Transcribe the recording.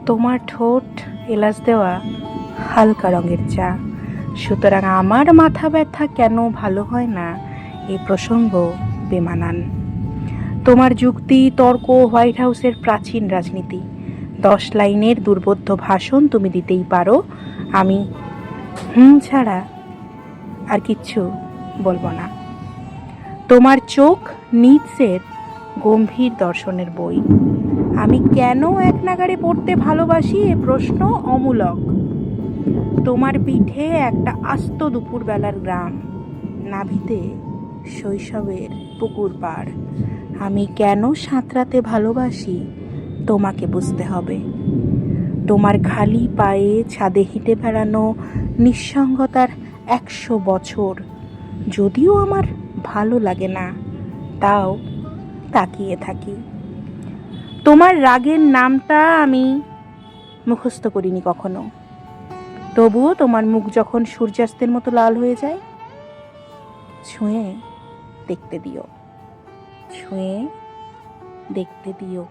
তোমার ঠোঁট এলাচ দেওয়া হালকা রঙের চা, সুতরাং আমার মাথা ব্যথা কেন ভালো হয় না এই প্রসঙ্গ বেমানান। তোমার যুক্তি তর্ক হোয়াইট হাউসের প্রাচীন রাজনীতি, 10 লাইনের দুর্বোধ্য ভাষণ তুমি দিতেই পারো, আমি ছাড়া আর কিচ্ছু বলবো না। তোমার চোখ নিটসের গম্ভীর দর্শনের বই, আমি কেন এক নাগাড়ে পড়তে ভালোবাসি এ প্রশ্ন অমূলক। তোমার পিঠে একটা আস্ত দুপুরবেলার গ্রাম, নাভিতে শৈশবের পুকুর পাড়, আমি কেন সাঁতরাতে ভালোবাসি তোমাকে বুঝতে হবে। তোমার খালি পায়ে ছাদে হেঁটে বেড়ানো নিঃসঙ্গতার 100 বছর, যদিও আমার ভালো লাগে না, তাও তাকিয়ে থাকি। তোমার রাগের নামটা আমি মুখস্থ করিনি কখনো, তবুও তোমার মুখ যখন সূর্যাস্তের মতো লাল হয়ে যায়, ছুঁয়ে দেখতে দিও, ছুঁয়ে দেখতে দিও।